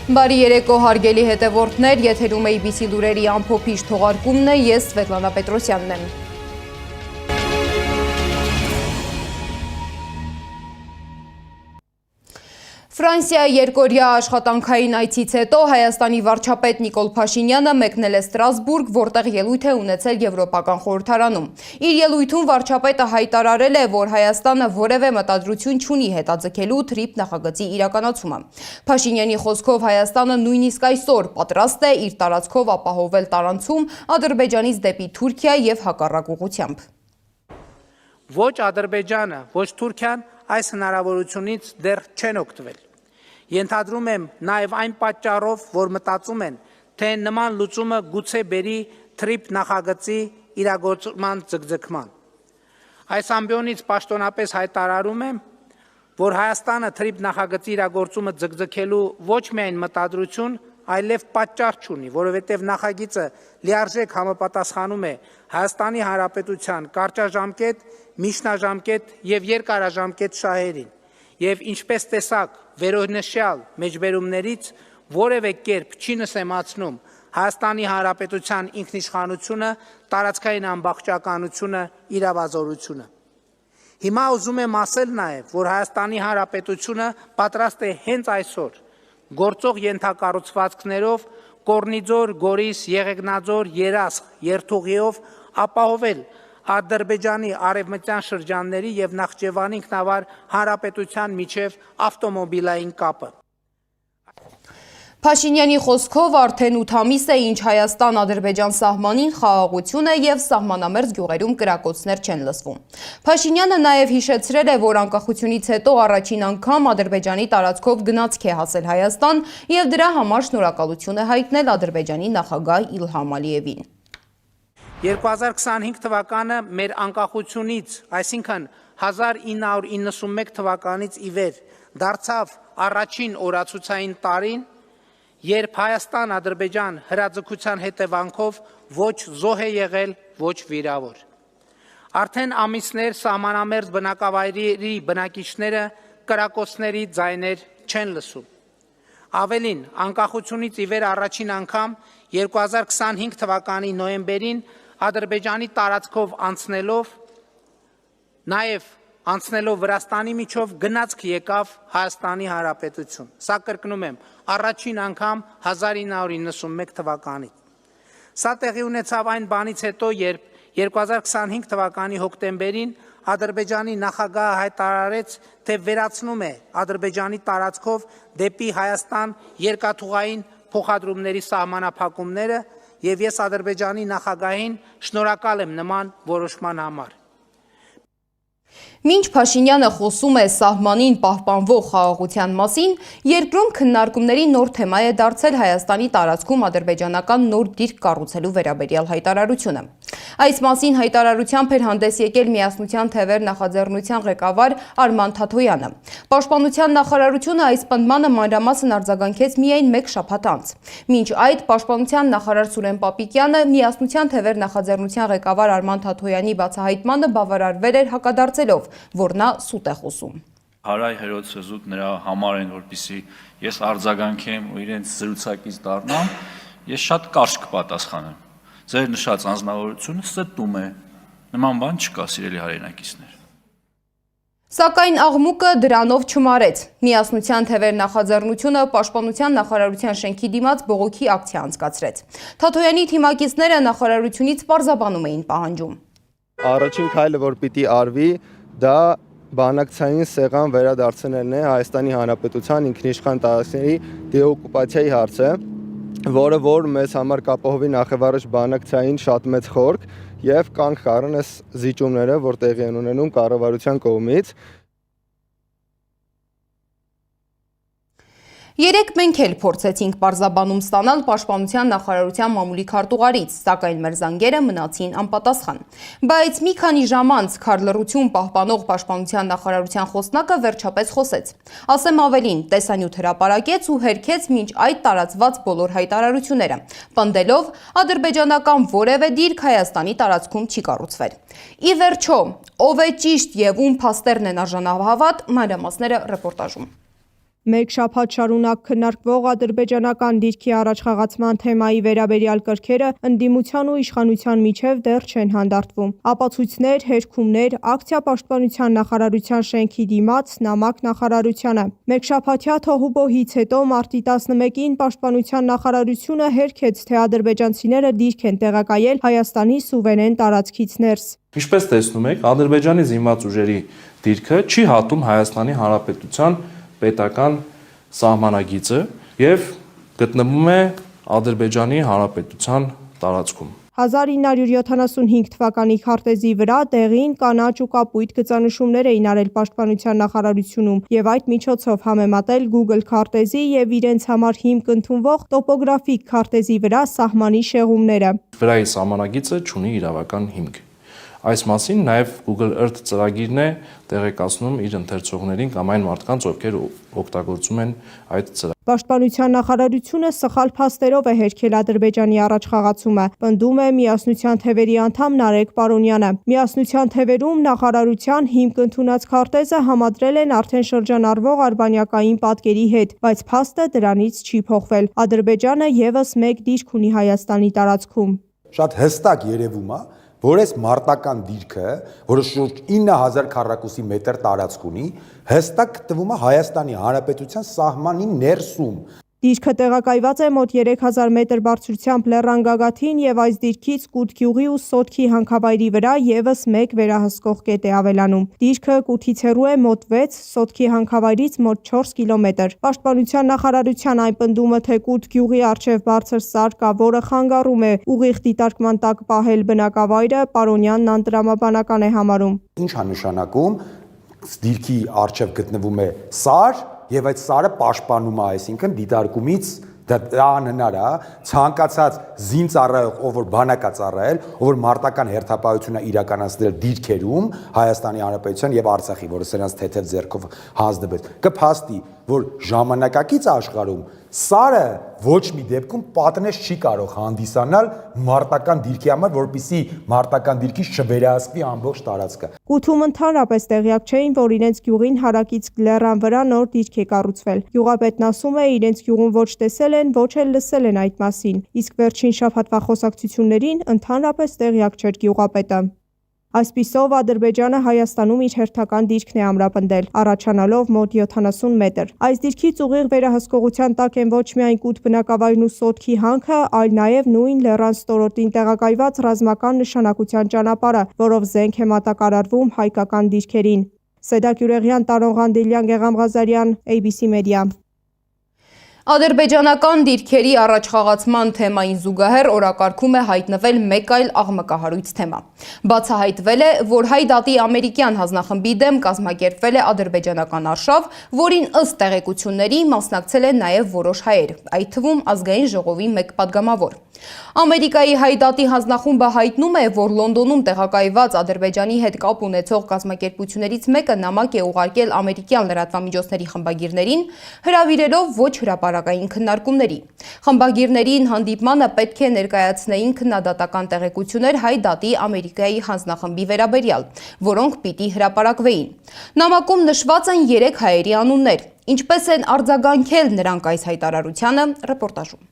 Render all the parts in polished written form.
Բարի երեկո հարգելի հետևորդներ, եթերում ABC լուրերի ամփոփիչ թողարկումն է, ես Սվետլանա Պետրոսյանն եմ։ Ֆրանսիայի երկօրյա աշխատանքային այցից հետո Հայաստանի վարչապետ Նիկոլ Փաշինյանը մեկնել է Ստրասբուրգ, որտեղ ելույթ է ունեցել Եվրոպական խորհրդարանում։ Իր ելույթում վարչապետը հայտարարել է, որ Հայաստանը որևէ մտադրություն չունի հետաձգելու TRIP նախագծի իրականացումը։ Փաշինյանի խոսքով Հայաստանը նույնիսկ այսօր պատրաստ է իր տարածքով ապահովել տարանցում Ադրբեջանից դեպի Թուրքիա եւ հակառակ ուղղությամբ։ Ոչ Ադրբեջանը, ոչ Թուրքիան այս հնարավորությունից դեռ չեն օգտվել։ Ենթադրում եմ նաև այն պատճառով, որ մտածում են, թե նման լուծումը գուցե բերի TRIP նախագծի իրագործման ձգձգման։ Այս ամբիոնից պաշտոնապես հայտարարում եմ, որ Հայաստանը TRIP նախագծի իրագործումը ձգձգելու ոչ միայն մտադրություն, այլև պատճառ չունի, որովհետև նախագիծը լիարժեք համապատասխանում է Հայաստանի Հանրապետության կարճաժամկետ, միջնաժամկետ եւ երկարաժամկետ շահերին, եւ ինչպես տեսակ վերոնշյալ մեջբերումներից որևէ կերպ չի նսեմացնում Հայաստանի Հանրապետության ինքնիշխանությունը, տարածքային ամբողջականությունը, իրավազորությունը։ Հիմա ուզում եմ ասել նաեւ, որ Հայաստանի Հանրապետությունը պատրաստ է հենց այսօր գործող ենթակառուցվածքներով Կորնիձոր, Գորիս, Եղեգնաձոր, Երասխ երթուղիով ապահովել Ադրբեջանի արևմտյան շրջանների եւ Նախճեվանի ինքնավար հանրապետության միջև ավտոմոբիլային կապը։ Փաշինյանի խոսքով արդեն 8 ամիս է, ինչ Հայաստան-Ադրբեջան սահմանին խաղաղություն է եւ սահմանամերձ գյուղերում կրակոցներ չեն լսվում։ Փաշինյանը նաեւ հիշեցրել է, որ անկախությունից հետո առաջին անգամ Ադրբեջանի տարածքով գնացք է հասել Հայաստան եւ դրա համար շնորհակալություն է հայտնել Ադրբեջանի նախագահ Իլհամ Ալիևին։ 2025 թվականը մեր անկախությունից, այսինքն 1991 թվականից ի վեր դարձավ առաջին օրացուցային տարին, երբ Հայաստան-Ադրբեջան հրաձգության հետևանքով ոչ զոհ է եղել, ոչ վիրավոր։ Արդեն ամիսներ սահմանամերձ բնակավայրերի բնակիչները կրակոցների ձայներ չեն լսում։ Ավելին, անկախությունից ի վեր առաջին անգամ 2025 թվականի նոյեմբերին Ադրբեջանի տարածքով անցնելով, նաև անցնելով Վրաստանի միջով գնացք եկավ Հայաստանի Հանրապետություն։ Սա կրկնում եմ, առաջին անգամ 1991 թվականից։ Սա տեղի ունեցավ այն բանից հետո, երբ 2025 թվականի հոկտեմբերին Ադրբեջանի նախագահը հայտարարեց, թե վերացնում է Ադրբեջանի տարածքով դեպի Հայաստան երկաթուղային փոխադրումների սահմանափակումները եւ ես Ադրբեջանի նախագահին շնորհակալ եմ նման որոշման համար։ Մինչ Փաշինյանը խոսում է սահմանին պահպանվող խաղաղության մասին, երկրում քննարկումների նոր թեմա է դարձել Հայաստանի տարածքում ադրբեջանական նոր դիրք կառուցելու վերաբերյալ հայտարարությունը։ Այս մասին հայտարարությամբ էր հանդես եկել Միասնության թևեր նախաձեռնության ղեկավար Արման Թաթոյանը։ Պաշտպանության նախարարությունը այս պնդմանը մանրամասն արձագանքեց միայն մեկ շաբաթ անց։ Մինչ այդ Պաշտպանության նախարար Սուրեն Պապիկյանը Միասնության թևեր նախաձեռնության ղեկավար Արման Թաթոյանի բացահայտմանը բավարարվել էր հակադարձելով, որ նա սուտ է խոսում։ Հարայ հերոսը զուտ նրա համար են, որպեսզի ես արձագանքեմ ու իրենց զրուցակից դառնամ, ես շատ կարճ կպատասխանեմ։ Ձեր նշած անձնավորությունը ստում է, նման բան չկա, սիրելի հայրենակիցներ։ Սակայն աղմուկը դրանով չմարեց։ Միասնության թևեր նախաձեռնությունը Պաշտպանության նախարարության շենքի դիմաց բողոքի ակցիա անցկացրեց։ Թաթոյանի թիմակիցները նախարարությունից պարզաբանում էին պահանջում։ Առաջին քայլը, որ պիտի արվի, դա բանակցային սեղան վերադարձնելն է Հայաստանի Հանրապետության ինքնիշխան տարածքների դեօկուպացիայի հարցը, որը որ մեզ համար կապահովի նախևառաջ բանակցային շատ մեծ խորք եւ կանգ առն այս զիջումները, որ տեղի են ունենում կառավարության կողմից։ Երեկ մենք էլ փորձեցինք պարզաբանում ստանալ Պաշտպանության նախարարության մամուլի քարտուղարից, սակայն մեր զանգերը մնացին անպատասխան։ Բայց մի քանի ժամ անց քարլռություն պահպանող Պաշտպանության նախարարության խոսնակը վերջապես խոսեց։ Ասեմ ավելին, տեսանյութ հրապարակեց ու հերքեց մինչ այդ տարածված բոլոր հայտարարությունները, պնդելով ադրբեջանական որևէ դիրք Հայաստանի տարածքում չի կառուցվել։ Ի վերջո, ով է ճիշտ եւ ում փաստերն են արժանահավատ, մանրամասները ռեպորտաժում։ Մեկ շաբաթ շարունակ քննարկվող ադրբեջանական դիրքի առաջխաղացման թեմայի վերաբերյալ կրքերը ընդդիմության ու իշխանության միջև դեռ չեն հանդարտվում։ Ապացույցներ, հերքումներ, ակցիա պաշտպանության նախարարության շենքի դիմաց, նամակ նախարարությանը։ Մեկ շաբաթյա թոհուբոհից հետո մարտի 11-ին պաշտպանության նախարարությունը հերքեց, թե ադրբեջանցիները դիրք են տեղակայել Հայաստանի սուվերեն տարածքից ներս։ Ինչպես տեսնում եք, Ադրբեջանի զինված ուժերի դիրքը չի հատում Հայաստանի Հանրապետության պետական սահմանագիծը եւ գտնվում է Ադրբեջանի Հանրապետության տարածքում։ 1975 թվականի քարտեզի վրա դեղին, կանաչ ու կապույտ գծանշումներ էին արել պաշտպանության նախարարությունում եւ այդ միջոցով համեմատել Google քարտեզի եւ իրենց համար հիմք ընդունվող տոպոգրաֆիկ քարտեզի վրա սահմանի շեղումները։ Վրայի սահմանագիծը ունի իրավական հիմք։ Այս մասին նաև Google Earth ծրագիրն է տեղեկացնում իր ընթերցողներին կամ այն մարդկանց, ովքեր օգտագործում են այդ ծրագիրը։ Պաշտպանության նախարարությունը սխալ փաստերով է հերքել Ադրբեջանի առաջխաղացումը, պնդում է Միասնության թևերի անդամ Նարեկ Պարոնյանը։ Միասնության թևերում նախարարության հիմք ընդունած քարտեզը համադրել են արդեն շրջանառվող արբանյակային պատկերի հետ, բայց փաստը դրանից չի փոխվել։ Ադրբեջանը եւս մեկ դիրք ունի Հայաստանի տարածքում։ Շատ հստակ երևում է, որ այս մարտական դիրքը, որը շուրջ 9000 քառակուսի մետր տարածք ունի, հստակ գտնվում է Հայաստանի Հանրապետության սահմանի ներսում։ Դիրքը տեղակայված է մոտ 3000 մետր բարձրությամբ Լեռան գագաթին եւ այս դիրքից Կուտգյուղի ու Սոտքի հանքավայրի վրա եւս մեկ վերահսկող կետ է ավելանում։ Դիրքը Կութից հեռու է մոտ 6, Սոտքի հանքավայրից մոտ 4 կիլոմետր։ Պաշտպանության նախարարության այն պնդումը, թե Կուտգյուղի առջև բարձր սար կա, որը խանգարում է ուղիղ դիտարկման տակ պահել բնակավայրը, Պարոնյանն անտրամաբանական է համարում։ Ինչ է նշանակում, դիրքի առջև գտնվում է սար եւ այդ սարը պաշտպանում է, այսինքն դիտարկումից դա անհնար է, ցանկացած զինծառայող, ով որ բանակ է ծառայել, ով որ մարտական հերթապահություն է իրականացնել դիրքերում Հայաստանի Հանրապետության եւ Արցախի, որը սրանց թեթև ձեռքով հանձնվեց, կփաստի, որ ժամանակակից աշխարհում սարը ոչ մի դեպքում պատնեշ չի կարող հանդիսանալ մարտական դիրքի համար, որպեսզի մարտական դիրքից չվերահսկվի ամբողջ տարածքը։ Կութում ընդհանրապես տեղյակ չէին, որ իրենց գյուղին հարակից Լեռան վրա նոր դիրք է կառուցվել։ Գյուղապետն ասում է, իրենց գյուղում ոչ տեսել են, ոչ էլ լսել են այդ մասին, իսկ վերջին շաբաթվա խոսակցություններին ընդհանրապես տեղյակ չէր գյուղապետը։ Այսպիսով Ադրբեջանը Հայաստանում իր հերթական դիրքն է ամրապնդել, առաջանալով մոտ 70 մետր։ Այս դիրքից ուղիղ վերահսկողության տակ են ոչ միայն Կութ բնակավայրն ու Սոտքի հանքը, այլ նաև նույն Լեռան ստորոտին տեղակայված ռազմական նշանակության ճանապարհը, որով զենք է մատակարարվում հայկական դիրքերին։ Սեդակ Յուրեղյան, Տարոն Ղանդելյան, Գեգամ Ղազարյան, ABC Media։ Ադրբեջանական դիրքերի առաջխաղացման թեմային զուգահեռ օրակարգում է հայտնվել մեկ այլ աղմկահարույց թեմա։ Բացահայտվել է, որ Հայ դատի ամերիկյան հանձնախմբի դեմ կազմակերպվել է ադրբեջանական արշավ, որին ըստ տեղեկությունների մասնակցել են նաև որոշ հայեր, այդ թվում ազգային ժողովի մեկ падգամավոր։ Ամերիկայի Հայ դատի հանձնախումբը հայտնում է, որ Լոնդոնում տեղակայված Ադրբեջանի հետ կապ ունեցող կազմակերպություններից մեկը նամակ է ուղարկել ամերիկյան լրատվամիջոցների խմբագիրներին, հրավիրելով ոչ հրապարակային քննարկումների։ Խմբագիրներին հանդիպմանը պետք է ներկայացնեին քննադատական տեղեկություններ Հայ դատի Ամերիկայի հանձնախմբի վերաբերյալ, որոնք պիտի հրապարակվեին։ Նամակում նշված են 3 հայերի անուններ։ Ինչպես են արձագանքել նրանք այս հայտարարությանը, ռեպորտաժում։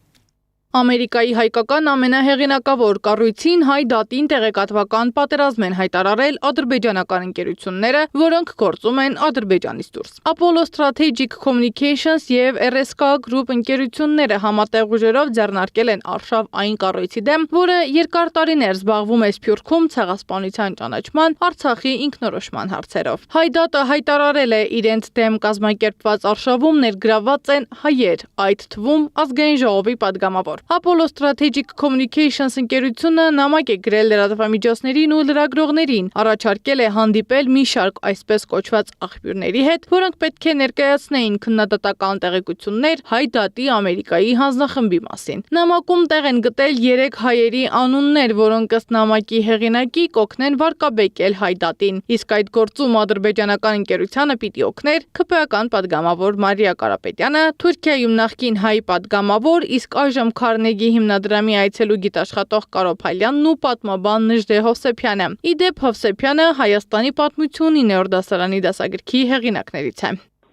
Ամերիկայի հայկական ամենահեղինակավոր կառույցին Հայ դատին տեղեկատվական պատերազմ են հայտարարել ադրբեջանական ընկերությունները, որոնք գործում են Ադրբեջանից դուրս։ Apollo Strategic Communications եւ RSK Group ընկերությունները համատեղ ուժերով ձեռնարկել են արշավ այն կառույցի դեմ, որը երկար տարիներ զբաղվում է Սփյուռքում ցեղասպանության ճանաչման, Արցախի ինքնորոշման հարցերով։ Հայ դատը հայտարարել է, իրենց դեմ կազմակերպված արշավում ներգրավված են հայեր, այդ թվում ազգային ժողովի падգամավոր։ Apollo Strategic Communications ընկերությունը նամակ է գրել լրատվամիջոցներին ու լրագրողներին, առաջարկել է հանդիպել մի շարք այսպես կոչված աղբյուրների հետ, որոնք պետք է ներկայացնեին քննադատական տեղեկություններ Հայ դատի Ամերիկայի հանձնախմբի մասին։ Նամակում տեղ են գտել 3 հայերի անուններ, որոնք ըստ նամակի հեղինակի կօգնեն վարկաբեկել Հայ դատին, իսկ այդ գործում ադրբեջանական ընկերությանը պիտի օգներ ՔՓ-ական падգամավոր Մարիա Կարապետյանը, Թուրքիայում նախկին հայ падգամավոր, իսկ այժմ Քարնեգի հիմնադրամի այցելու գիտաշխատող Կարո Փալյանն ու պատմաբան Նժդե Հովսեփյանը։ Ի դեպ Հովսեփյանը Հայաստանի պատմություն 9-րդ դասարանի դասագրքի հեղինակներից է։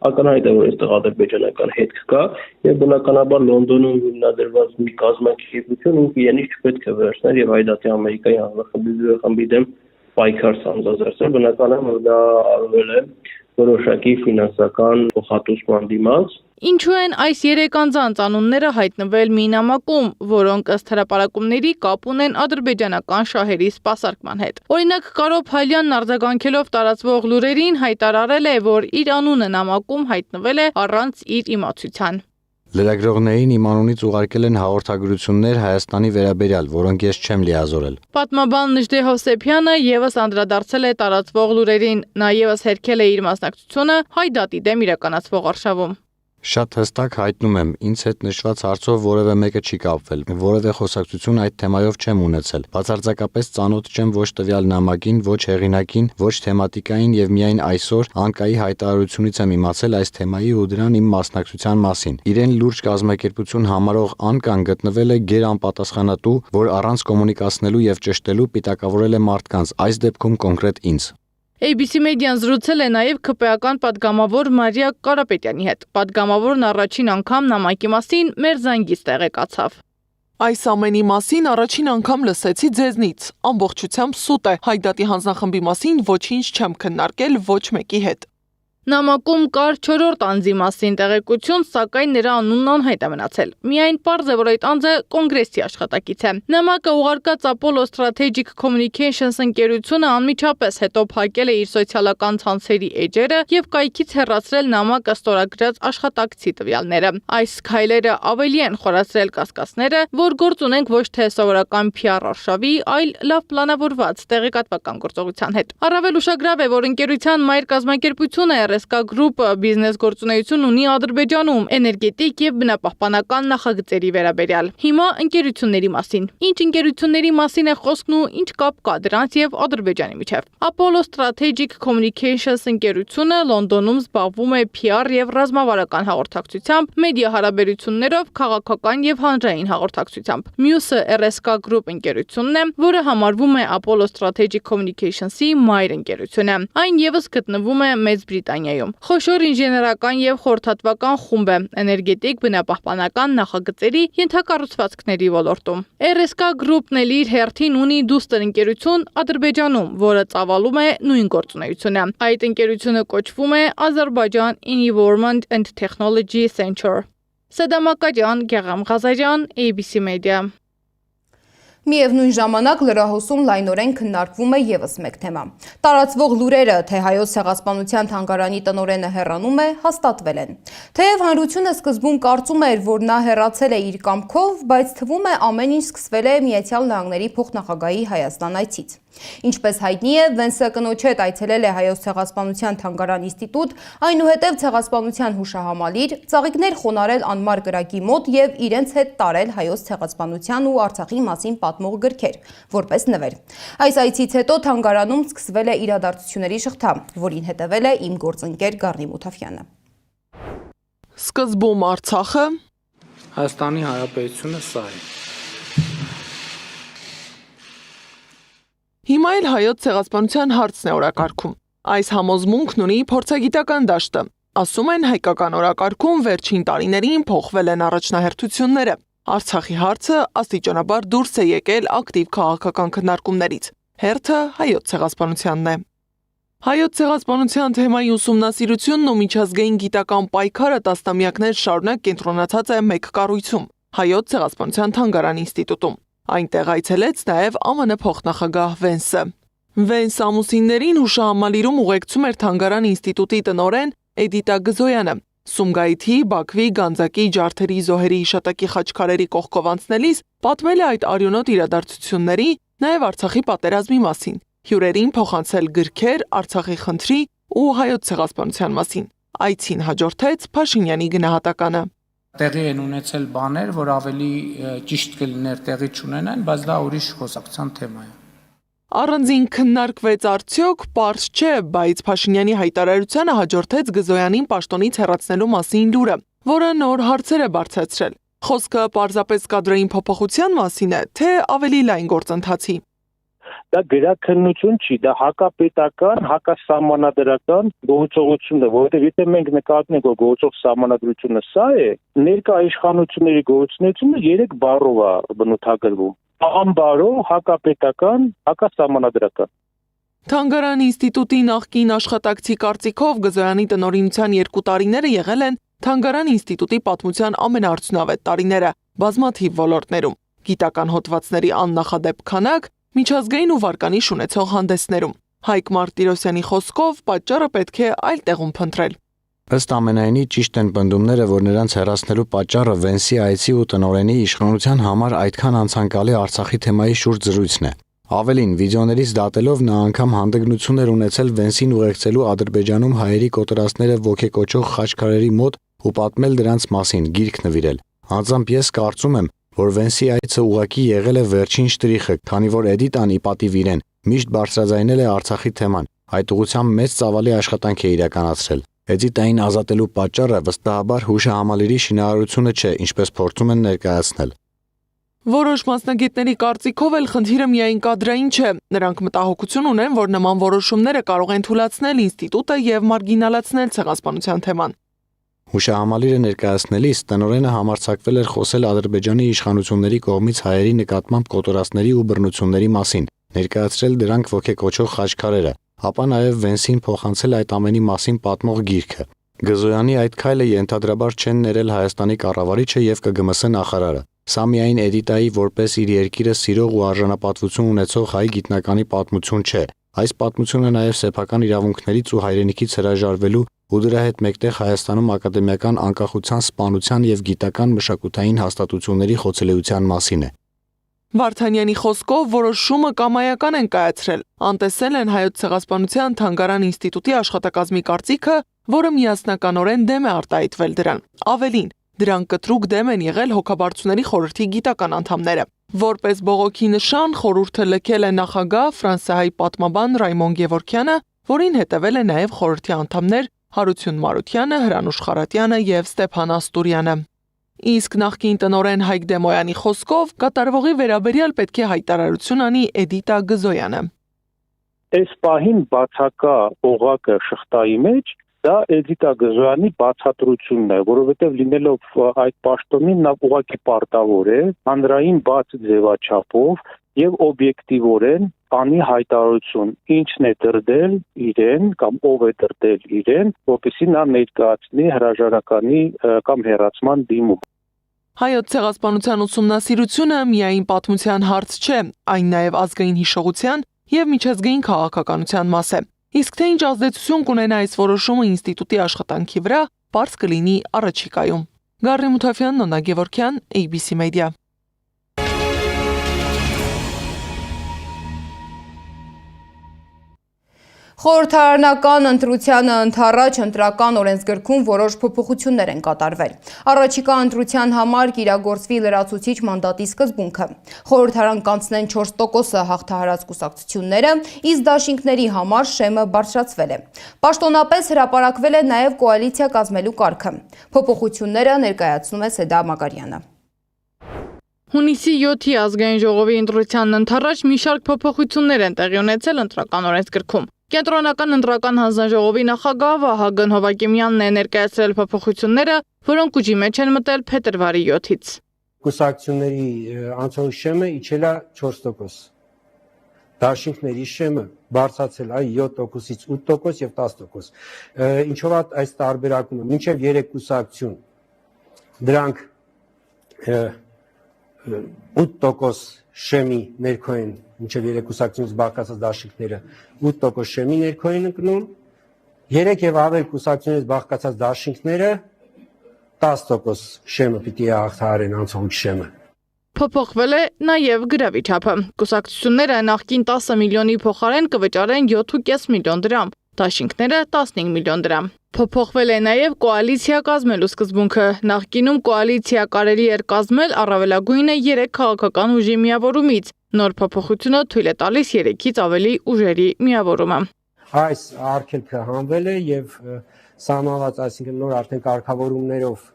ակնհայտ է, որ այստեղ ադրբեջանական հետք կա եւ բնականաբար Լոնդոնում հիմնադրված մի կազմակերպություն ինքը իրենից չպետք է վերցներ եւ Հայդատի Ամերիկայի հանրախմբի դեմ պայքար սանձազերծել, բնական է, որ դա արվել է որոշակի ֆինանսական փոխհատուցման դիմաց։ Ինչու են այս 3 անձանց անունները հայտնվել մի նամակում, որոնք ըստ հրապարակումների կապ ունեն ադրբեջանական շահերի սպասարկման հետ։ Օրինակ Կարո Փալյանն արձագանքելով տարածվող լուրերին հայտարարել է, որ իր անունը նամակում հայտնվել է առանց իր իմացության։ Լրագրողներին իմ անունից ուղարկել են հաղորդագրություններ Հայաստանի վերաբերյալ, որոնք ես չեմ լիազորել։ Պատմաբան Նժդե Հովսեփյանը եւս անդրադարձել է տարածվող լուրերին, նա եւս հերքել է իր մասնակցությունը Հայդատի դեմ իրականացվող արշավում։ Շատ հստակ հայտնում եմ, ինձ հետ նշված հարցով որևէ մեկը չի կապվել, որևէ խոսակցություն այդ թեմայով չեմ ունեցել։ Բացարձակապես ծանոթ չեմ ոչ տվյալ նամակին, ոչ հեղինակին, ոչ թեմատիկային եւ միայն այսօր Անկայի հայտարարությունից եմ իմացել այս թեմայի ու դրան իմ մասնակցության մասին։ Իրեն լուրջ կազմակերպություն համարող Անկան գտնվել է գերանպատասխանատու, որ առանց կոմունիկացնելու եւ ճշտելու պիտակավորել է մարդկանց, այս դեպքում կոնկրետ ինձ։ ABC մեդիան զրուցել է նաև ՔՊ-ական падգամավոր Մարիա Կարապետյանի հետ։ Падգամավորն առաջին անգամ նամակի մասին մեր զանգից տեղեկացավ։ Այս ամենի մասին առաջին անգամ լսեցի ձեզնից։ Ամբողջությամբ սուտ է։ Հայդատի հանձնախմբի մասին ոչինչ չեմ քննարկել ոչ մեկի հետ։ Նամակում կար 4-րդ անձի մասին տեղեկություն, սակայն նրա անունն անհայտ է մնացել։ Միայն պարզ է, որ այդ անձը կոնգրեսի աշխատակից է։ Նամակը ուղարկած Apollo Strategic Communications ընկերությունը անմիջապես հետո փակել է իր սոցիալական ցանցերի էջերը եւ կայքից հեռացրել նամակը ստորագրած աշխատակցի տվյալները։ Այս քայլերը ավելի են խորացրել կասկածները, որ գործ ունենք ոչ թե սովորական PR արշավի, այլ լավ պլանավորված տեղեկատվական գործողության հետ։ Առավել ուշագրավ է, որ ընկերության մայր կազմակերպությունը RSK Group բիզնես գործունեություն ունի Ադրբեջանում էներգետիկ եւ բնապահպանական նախագծերի վերաբերյալ։ Հիմա ընկերությունների մասին։ Ինչ ընկերությունների մասին է խոսքն ու ինչ կապ կա դրանց եւ Ադրբեջանի միջեւ։ Apollo Strategic Communications ընկերությունը Լոնդոնում զբաղվում է PR եւ ռազմավարական հաղորդակցությամբ, մեդիա հարաբերություններով, քաղաքական եւ հանրային հաղորդակցությամբ։ Մյուսը RSK Group ընկերությունն է, որը համարվում է Apollo Strategic Communications-ի մայր ընկերությունը։ Այն եւս գտնվում է Մեծ Բրիտանիայում։ Խոշոր ինժեներական եւ խորհրդատվական խումբ է էներգետիկ բնապահպանական նախագծերի ենթակառուցվածքների ոլորտում։ RSK Group-ն էլ իր հերթին ունի դուստր ընկերություն Ադրբեջանում, որը ծավալում է նույն գործունեությունը։ Այդ ընկերությունը կոչվում է Azerbaijan Environment and Technology Center։ Սադամ Ակաջյան, Գեղամ Ղազարյան, ABC Media։ Միևնույն ժամանակ լրահոսում լայնորեն քննարկվում է եւս մեկ թեմա։ Տարածվող լուրերը, թե Հայոց ցեղասպանության թանգարանի տնօրենը հեռանում է, հաստատվել են։ Թեև հանրությունը սկզբում կարծում էր, որ նա հեռացել է իր կամքով, բայց թվում է ամեն ինչ սկսվել է Միացյալ Նահանգների փոխնախագահի Հայաստան այցից։ Ինչպես հայտնի է, Վենսը կնոջ հետ այցելել է Հայոց ցեղասպանության թանգարան ինստիտուտ, այնուհետև ցեղասպանության հուշահամալիր, ծաղիկներ խոնարել անմար կրակի մոտ եւ իրենց հետ տարել Հայոց ցեղասպանության ու Արցախի մասին պատմող գրքեր, որպես նվեր։ Այս այցից հետո թանգարանում սկսվել է իրադարձությունների շղթա, որին հետևել է իմ գործընկեր Գառնի Մութաֆյանը։ Սկզբում Արցախը, Հայաստանի Հանրապետությունը սա է։ Հիմա էլ Հայոց ցեղասպանության հարցն է օրակարգում։ Այս համոզմունքն ունի փորձագիտական դաշտը։ Ասում են հայկական օրակարգում վերջին տարիներին փոխվել են առաջնահերթությունները։ Արցախի հարցը աստիճանաբար դուրս է եկել ակտիվ քաղաքական քննարկումներից։ Հերթը Հայոց ցեղասպանությանն է։ Հայոց ցեղասպանության թեմայի ուսումնասիրությունն ու միջազգային գիտական պայքարը տասնամյակներ շարունակ կենտրոնացած է մեկ կառույցում՝ Հայոց ցեղասպանության թանգարան ինստիտուտում։ Այնտեղ այցելեց նաև ԱՄՆ փոխնախագահ Վենսը։ Վենս ամուսիններին հուշահամալիրում ուղեկցում էր թանգարան ինստիտուտի տնօրեն Էդիտա Գզոյանը։ Սումգայիթի, Բաքվի, Գանձակի, Ջարդերի, Զոհերի հիշատակի խաչքարերի կողքով անցնելիս պատմել է այդ արյունոտ իրադարձությունների, նաև Արցախի պատերազմի մասին, հյուրերին փոխանցել գրքեր Արցախի խնդրի ու Հայոց ցեղասպանության մասին։ Այցին հաջորդեց Փաշինյանի գնահատականը։ Տեղի են ունեցել բաներ, որ ավելի ճիշտ կլիներ տեղի չունենան, բայց դա ուրիշ խոսակցության թեմա է։ Առանձին քննարկվեց արդյոք, պարզ չէ, բայց Փաշինյանի հայտարարությանը հաջորդեց Գզոյանին պաշտոնից հեռացնելու մասին լուրը, որը նոր հարցեր է բարձրացրել։ Խոսքը պարզապես կադրային փոփոխության մասին է, թե ավելի լայն գործընթացի։ դա գրաքննություն չի, դա հակապետական, հակասահմանադրական գործողությունն է, որովհետև եթե մենք նկատենք, որ գործող սահմանադրությունը սա է, ներկա իշխանությունների գործունեությունը 3 բառով է բնութագրվում. անբարո, հակապետական, հակասահմանադրական։ Թանգարան ինստիտուտի նախկին աշխատակցի կարծիքով Գզոյանի տնօրինության 2 տարիները եղել են Թանգարան ինստիտուտի պատմության ամենաարդյունավետ տարիները բազմաթիվ ոլորտներում, գիտական հոդվածների աննախադեպ քանակ, միջազգային ու վարկանիշ ունեցող հանդեսներում։ Հայկ Մարտիրոսյանի խոսքով պատճառը պետք է այլ տեղում փնտրել։ Ըստ ամենայնի ճիշտ են պնդումները, որ նրանց հեռացնելու պատճառը Վենսի այցի ու տնօրենի իշխանության համար այդքան անցանկալի Արցախի թեմայի շուրջ զրույցն է։ Ավելին, վիդեոներից դատելով նա անգամ հանդգնություն էր ունեցել Վենսին ուղեկցելու Ադրբեջանում հայերի կոտորածները ոգեկոչող խաչքարերի մոտ ու պատմել դրանց մասին, գիրք նվիրել։ Անձամբ ես կարծում եմ, որ Վենսի այցը ուղղակի եղել է վերջին շտրիխը, քանի որ Էդիտան ի պատիվ իրեն միշտ բարձրաձայնել է Արցախի թեման, այդ ուղղությամբ մեծ ծավալի աշխատանք է իրականացրել։ Էդիտային ազատելու պատճառը վստահաբար հուշահամալիրի շինարարությունը չէ, ինչպես փորձում են ներկայացնել։ Որոշ մասնագետների կարծիքով էլ խնդիրը միայն կադրային չէ, նրանք մտահոգություն ունեն, որ նման որոշումները կարող են թուլացնել ինստիտուտը եւ մարգինալացնել ցեղասպանության թեման։ Հուշահամալիրը ներկայացնելիս տնօրենը համարձակվել էր խոսել Ադրբեջանի իշխանությունների կողմից հայերի նկատմամբ կոտորածների ու բռնությունների մասին, ներկայացրել դրանք ոգեկոչող խաչքարերը, ապա նաև Վենսին փոխանցել այդ ամենի մասին պատմող գիրքը։ Գզոյանի այդ քայլը ենթադրաբար չեն ներել Հայաստանի կառավարիչը եւ ԿԳՄՍ նախարարը։ Սա միայն Էդիտայի որպես իր երկիրը սիրող ու արժանապատվություն ունեցող հայ գիտնականի պատմություն չէ։ Այս պատմությունը նաև սեփական իրավունքներից ու հայրենիքից հրաժարվելու ու դրա հետ մեկտեղ Հայաստանում ակադեմիական անկախության, սպանության եւ գիտական մշակութային հաստատությունների խոցելիության մասին է։ Վարդանյանի խոսքով որոշումը կամայական են կայացրել, անտեսել են Հայոց ցեղասպանության Թանգարան ինստիտուտի աշխատակազմի կարծիքը, որը միասնականորեն դեմ է արտահայտվել դրան։ Ավելին, դրան կտրուկ դեմ են եղել հոգաբարձուների խորհրդի գիտական անդամները։ Որպես բողոքի նշան խորհուրդը լքել է նախագահ ֆրանսիահայ պատմաբան Ռայմոն Գևորգյանը, որին հետևել է նաև խորհրդի անդամներ Հարություն Մարությանը, Հրանուշ Խարատյանը եւ Ստեփան Աստուրյանը։ Իսկ նախկին տնօրեն Հայկ Դեմոյանի խոսքով կատարվողի վերաբերյալ պետք է հայտարարություն անի Էդիտա Գզոյանը։ Այս պահին բացակա օղակը շղթայի մեջ դա Էդիտա Գզոյանի բացատրությունն է, որովհետև լինելով այդ պաշտոնին նա ուղղակի պարտավոր է հանրային բաց ձևաչափով եւ օբյեկտիվորեն անի հայտարարություն, ինչն է դրդել իրեն կամ ով է դրդել իրեն, որպեսզի նա ներկայացնի հրաժարականի կամ հեռացման դիմում։ Հայոց ցեղասպանության ուսումնասիրությունը միայն պատմության հարց չէ, այն նաև ազգային հիշողության եւ միջազգային քաղաքականության մաս է։ Իսկ թե ինչ ազդեցություն կունենա այս որոշումը ինստիտուտի աշխատանքի վրա, բարձ կլինի առաջիկայում։ Գարի Մութաֆյան, Նոնա Գևորգյան, ABC Media։ Խորհրդարանական ընտրությանը ընդառաջ ընտրական օրենսգրքում որոշ փոփոխություններ են կատարվել։ Առաջիկա ընտրության համար կիրագործվի լրացուցիչ մանդատի սկզբունքը։ Խորհրդարան կանցնեն 4% հաղթահարած կուսակցությունները, իսկ դաշինքների համար շեմը բարձրացվել է։ Պաշտոնապես հրապարակվել է նաև կոալիցիա կազմելու կարգը։ Փոփոխությունները ներկայացնում է Սեդա Մակարյանը։ Հունիսի 7-ի ազգային ժողովի ընտրությանն ընդառաջ մի շարք փոփոխություններ են տեղի ունեցել ընտրական օրենսգրքում։ Կենտրոնական ընտրական հանձնաժողովի նախագահ Վահագն Հովակիմյանն է ներկայացրել փոփոխությունները, որոնք ուժի մեջ են մտել փետրվարի 7-ից։ Կուսակցությունների անցողի շեմը իջել է 4%։ Դաշինքների շեմը բարձրացել է 7%-ից 8% եւ 10%։ Ինչով է այս տարբերակումը, մինչեւ 3 կուսակցություն դրանք 8% շեմի ներքո են, մինչև 3 կուսակցությունից բաղկացած դաշինքները 8% շեմի ներքո են ընկնում, 3 եւ ավել կուսակցությունից բաղկացած դաշինքները 10% շեմը պիտի հաղթահարեն անցողիկ շեմը։ Փոփոխվել է նաև գրավի չափը։ Կուսակցությունները նախկին 10 միլիոնի փոխարեն կվճարեն 7.5 միլիոն դրամ, դաշինքները 15 միլիոն դրամ։ Փոփոխվել է նաև կոալիցիա կազմելու սկզբունքը։ Նախկինում կոալիցիա կարելի էր կազմել առավելագույնը 3 քաղաքական ուժի միավորումից։ Նոր փոփոխությունը թույլ է տալիս 3-ից ավելի ուժերի միավորումը։ Այս արգելքը հանվել է եւ սահմանված, այսինքն նոր արդեն կարգավորումներով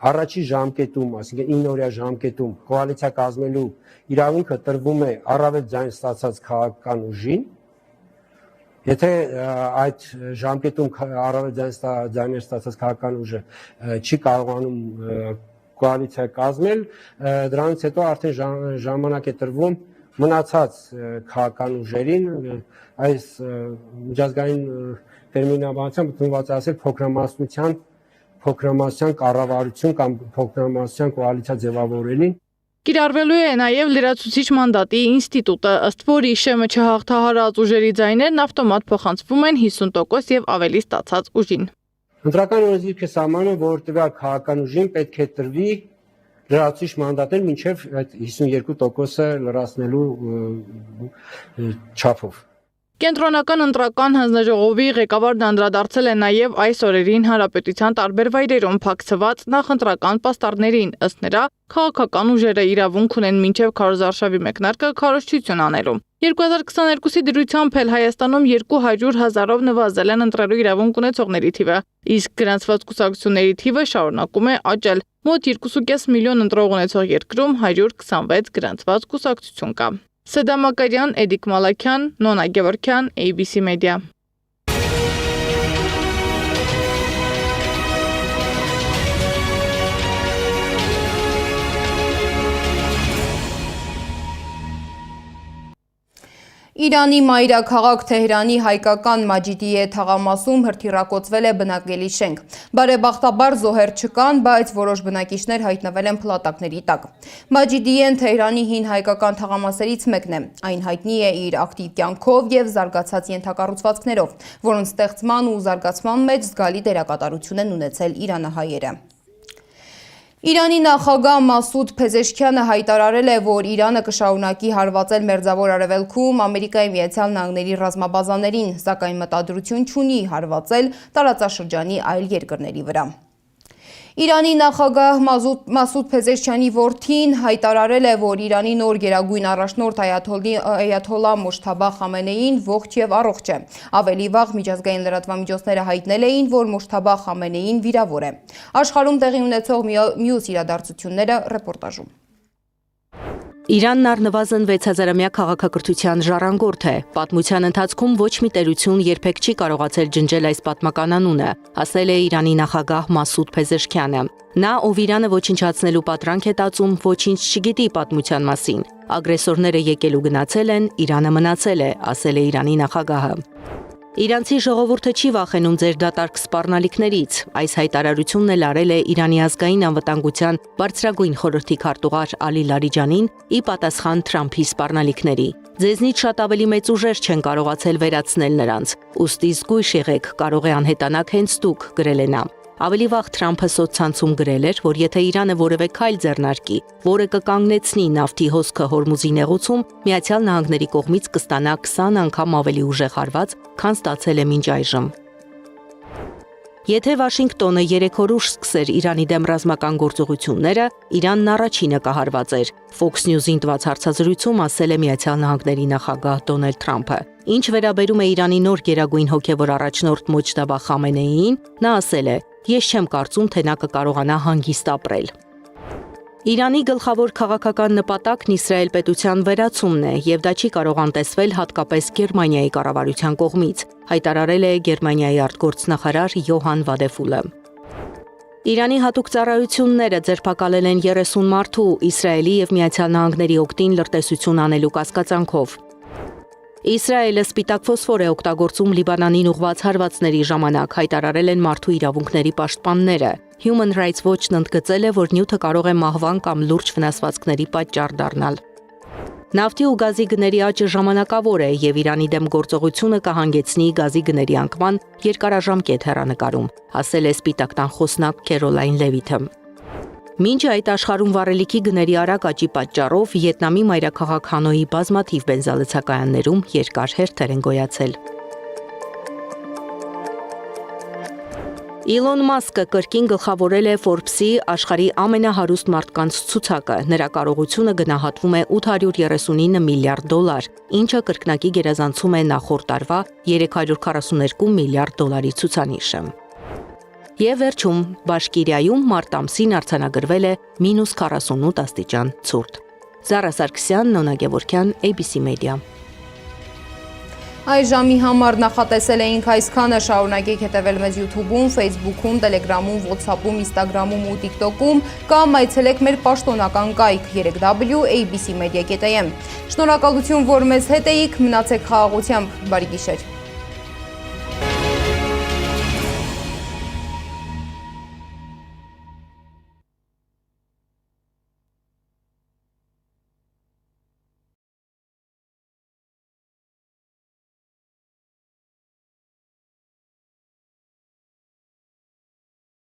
առաջի ժամկետում, այսինքն 9 օրյա ժամկետում կոալիցիա կազմելու իրավունքը տրվում է առավել ձայն ստացած քաղաքական ուժին, եթե այդ ժամկետում առավել ձայներ ստացած քաղաքական ուժը չի կարողանում կոալիցիա կազմել, դրանից հետո արդեն ժամանակ է տրվում մնացած քաղաքական ուժերին, այս միջազգային տերմինաբանությամբ ընդունված է ասել փոքրամասնության կառավարություն կամ փոքրամասնության կոալիցիա ձևավորելին։ Կիրառվելու է նաև լրացուցիչ մանդատի ինստիտուտը, ըստ որի ՇՄ չհաղթահարած ուժերի ձայներն ավտոմատ փոխանցվում են 50% եւ ավելի ստացած ուժին։ Ընտրական օրենսգիրքը սահմանում, որ տվյալ քաղաքական ուժին պետք է տրվի լրացուցիչ մանդատներ մինչև այդ 52%-ը լրացնելու չափով։ Կենտրոնական ընտրական հանձնաժողովի ղեկավարն անդրադարձել է նաև այս օրերին հանրապետության տարբեր վայրերում փակցված նախընտրական պաստառներին, ըստ նրա, քաղաքական ուժերը իրավունք ունեն մինչև քարոզարշավի մեկնարկը քարոզչություն անելու։ 2022-ի դրությամբ էլ Հայաստանում 200,000-ով նվազել են ընտրելու իրավունք ունեցողների թիվը, իսկ գրանցված կուսակցությունների թիվը շարունակում է աճել։ Մոտ 2.5 միլիոն ընտրող ունեցող երկրում 126 գրանցված կուսակցություն կա։ Սեդա Մակարյան, Էդիկ Մալաքյան, Նոնա Գևորգյան, ABC Media։ Իրանի մայրաքաղաք Թեհրանի հայկական Մաջիդիե թաղամասում հրթիռակոծվել է բնակելի շենք։ Բարեբախտաբար զոհեր չկան, բայց որոշ բնակիչներ հայտնվել են փլատակների տակ։ Մաջիդիեն Թեհրանի հին հայկական թաղամասերից մեկն է։ Այն հայտնի է իր ակտիվ կյանքով եւ զարգացած ենթակառուցվածքներով, որոնց ստեղծման ու զարգացման մեջ զգալի դերակատարություն են ունեցել իրանահայերը։ Իրանի նախագահ Մասուդ Փեզեշքյանը հայտարարել է, որ Իրանը կշարունակի հարվածել Մերձավոր Արևելքում Ամերիկայի Միացյալ Նահանգների ռազմաբազաներին, սակայն մտադրություն չունի հարվածել տարածաշրջանի այլ երկրների վրա։ Իրանի նախագահ Մասուդ Փեզեշքյանի որդին հայտարարել է, որ Իրանի նոր գերագույն առաջնորդ Այաթոլլա Մոջթաբա Խամենեին ողջ եւ առողջ է։ Ավելի վաղ միջազգային լրատվամիջոցները հայտնել էին, որ Մոջթաբա Խամենեին վիրավոր է։ Աշխարհում տեղի ունեցող մյուս իրադարձությունները ռեպորտաժում։ Իրանն առնվազն 6000-ամյա քաղաքակրթության ժառանգորդ է։ Պատմության ընթացքում ոչ մի տերություն երբեք չի կարողացել ջնջել այս պատմական անունը, ասել է Իրանի նախագահ Մասուդ Փեզեշքյանը։ Նա, ով Իրանը ոչնչացնելու պատրանք է տածում, ոչինչ չգիտի պատմության մասին։ Ագրեսորները եկել ու գնացել են, Իրանը մնացել է, ասել է Իրանի նախագահը։ Իրանցի ժողովուրդը չի վախենում ձեր դատարկ սպառնալիքներից։ Այս հայտարարությունն էլ արել է Իրանի ազգային անվտանգության բարձրագույն խորհրդի քարտուղար Ալի Լարիջանին ի պատասխան Թրամփի սպառնալիքների։ Ձեզնից շատ ավելի մեծ ուժեր չեն կարողացել վերացնել նրանց։ Ուստի զգույշ եղեք, կարող է անհետանաք հենց դուք, գրել է նա։ Ավելի վաղ Թրամփը սոցցանցում գրել էր, որ եթե Իրանը որևէ քայլ ձեռնարկի, որը կկանգնեցնի նավթի հոսքը Հորմուզի նեղուցում, Միացյալ Նահանգների կողմից կստանա 20 անգամ ավելի ուժեղ հարված, քան ստացել է մինչ այժմ։ Եթե Վաշինգտոնը 3 օր ուշ սկսեր Իրանի դեմ ռազմական գործողությունները, Իրանն առաջինը կհարված էր։ Fox News-ին տված հարցազրույցում ասել է Միացյալ Նահանգների նախագահ Դոնալդ Թրամփը։ Ինչ վերաբերում է Իրանի նոր գերագույն հոգևոր առաջնորդ Մոջթաբա Խամենեիին, նա ասել է. «Ես չեմ կարծում, թե նա կկարողանա հանգիստ ապրել»։ Իրանի գլխավոր քաղաքական նպատակն Իսրայել պետության վերացումն է, եւ դա չի կարող անտեսվել հատկապես Գերմանիայի կառավարության կողմից, հայտարարել է Գերմանիայի արտգործնախարար Յոհան Վադեֆուլը։ Իրանի հատուկ ծառայությունները ձերբակալել են 30 մարդու Իսրայելի եւ Միացյալ Նահանգների օգտին լրտեսություն անելու կասկածանքով։ Իսրայելը սպիտակ ֆոսֆոր է օգտագործում Լիբանանին ուղղված հարվածների ժամանակ, հայտարարել են մարդու իրավունքների պաշտպանները։ Human Rights Watch-ն ընդգծել է, որ նյութը կարող է մահվան կամ լուրջ վնասվածքների պատճառ դառնալ։ Նավթի ու գազի գների աճը ժամանակավոր է եւ Իրանի դեմ գործողությունը կհանգեցնի գազի գների անկման երկարաժամկետ հեռանկարում, ասել է Սպիտակ տան խոսնակ Քերոլայն Լևիթը։ Մինչ այդ աշխարհում վառելիքի գների արագ աճի պատճառով Վիետնամի մայրաքաղաք Հանոյի բազմաթիվ բենզալցակայաններում երկար հերթեր են գոյացել։ Իլոն Մասկը կրկին գլխավորել է Forbes-ի աշխարհի ամենահարուստ մարդկանց ցուցակը։ Նրա կարողությունը գնահատվում է $839 միլիարդ, ինչը կրկնակի գերազանցում է նախորդ տարվա $342 միլիարդ ցուցանիշը։ Եվ վերջում Բաշկիրիայում մարտ ամսին արձանագրվել է -48 աստիճան ցուրտ։ Զարա Սարգսյան, Նոնա Գևորգյան, ABC Media։ Այս ժամի համար նախատեսել էինք այսքանը, շարունակեք հետևել մեզ YouTube-ում, Facebook-ում, Telegram-ում, WhatsApp-ում, Instagram-ում ու TikTok-ում կամ այցելեք մեր պաշտոնական կայք 3w.abcmedia.am։ Շնորհակալություն, որ մեզ հետ էիք, մնացեք խաղաղությամբ, բարի գիշեր։